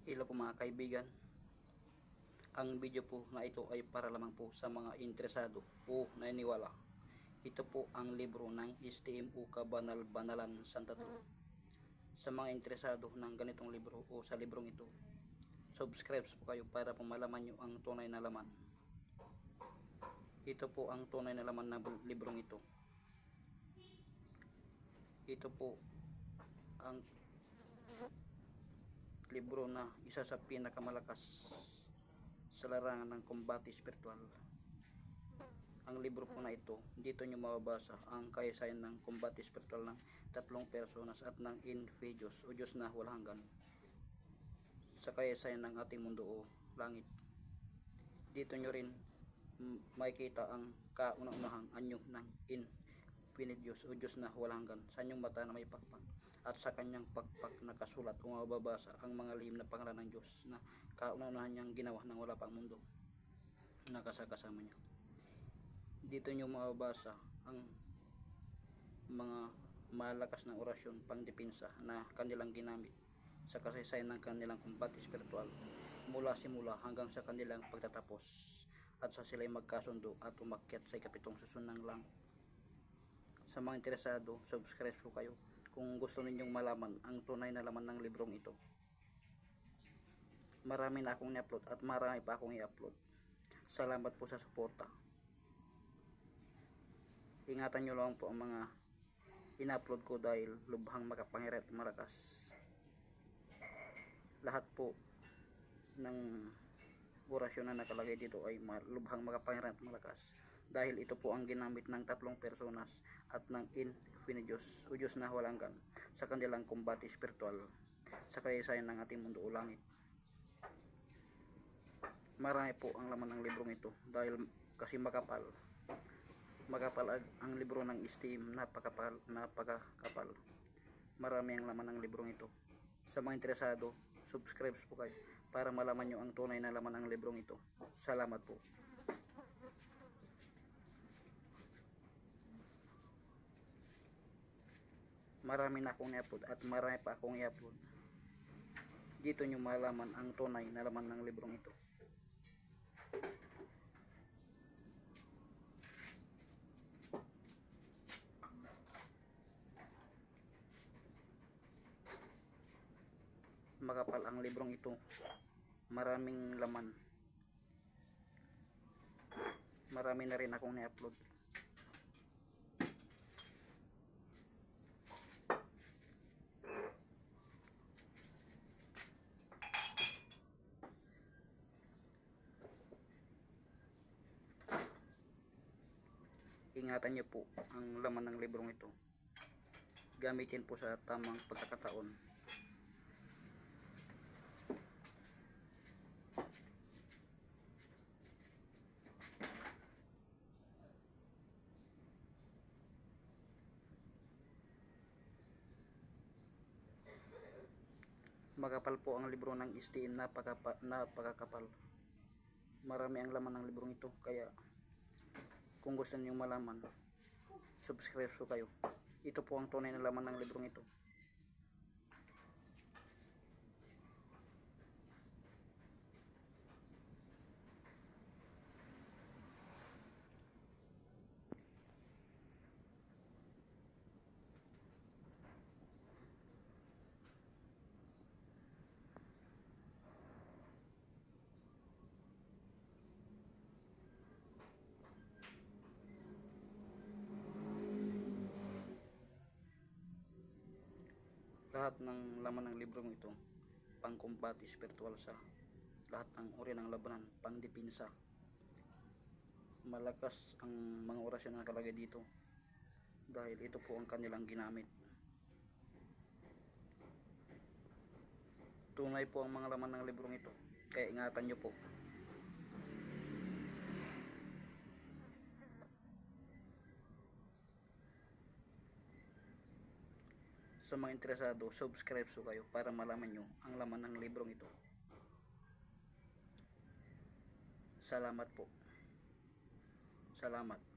Hello po mga kaibigan. Ang video po na ito ay para lamang po sa mga interesado o naniniwala. Ito po ang libro ng STM o Kabanal-Banalan Santa Cruz. Sa mga interesado ng ganitong libro o sa librong ito, subscribe po kayo para po malaman nyo ang tunay na laman. Ito po ang tunay na laman ng librong ito. Ito po ang libro na isa sa pinakamalakas sa larangan ng kumbate spiritual. Ang libro po na ito, dito nyo mababasa ang kasaysayan ng kumbate spiritual ng tatlong personas at ng Infidious o Diyos na walang hanggan sa kasaysayan ng ating mundo o langit. Dito nyo rin makikita ang kauna-unahang anyo ng Infidious o Diyos na walang hanggan sa inyong mata na may pakpak, at sa kanyang pakpak nakasulat o mababasa ang mga lihim na pangalan ng Diyos na kauna-unahan niyang ginawa nang wala pang mundo nakasama niyo. Dito niyo mababasa ang mga malakas na orasyon pangdepensa na kanilang ginamit sa kasaysayan ng kanilang kumbate spiritual mula simula hanggang sa kanilang pagtatapos, at sa sila'y magkasundo at umakyat sa ikapitong susun ng langit. Sa mga interesado, subscribe po kayo kung gusto ninyong malaman ang tunay na laman ng librong ito. Marami na akong i-upload at marami pa akong i-upload. Salamat po sa suporta. Ingatan nyo lang po ang mga in-upload ko dahil lubhang makapangyarihan at malakas. Lahat po ng orasyon na nakalagay dito ay lubhang makapangyarihan at malakas dahil ito po ang ginamit ng tatlong personas at ng Infidious o Diyos na walang hanggan sa kanilang kumbate spiritual sa kasaysayan ng ating mundo o langit. Marami po ang laman ng librong ito dahil kasi makapal ang libro ng STM, napakapal. Marami ang laman ng librong ito. Sa mga interesado, subscribe po kayo para malaman nyo ang tunay na laman ng librong ito. Salamat po. Marami na akong i-upload at marami pa akong i-upload. Dito nyo malaman ang tunay na laman ng librong ito. Makapal ang librong ito. Maraming laman. Marami na rin akong i-upload. Ingatan nyo po ang laman ng librong ito. Gamitin po sa tamang pagkakataon. Makapal po ang libro ng STM, napakakapal. Marami ang laman ng librong ito, kaya kung gusto niyo malaman, subscribe po kayo. Ito po ang tunay na laman ng librong ito. Lahat ng laman ng librong ito pangkumbate spiritual sa lahat ng uri ng labanan, pangdepensa. Malakas ang mga orasyon na nakalagay dito dahil ito po ang kanilang ginamit. Tunay po ang mga laman ng librong ito, kaya ingatan nyo po. Sa mga interesado, subscribe po kayo para malaman nyo ang laman ng librong ito. Salamat po. Salamat.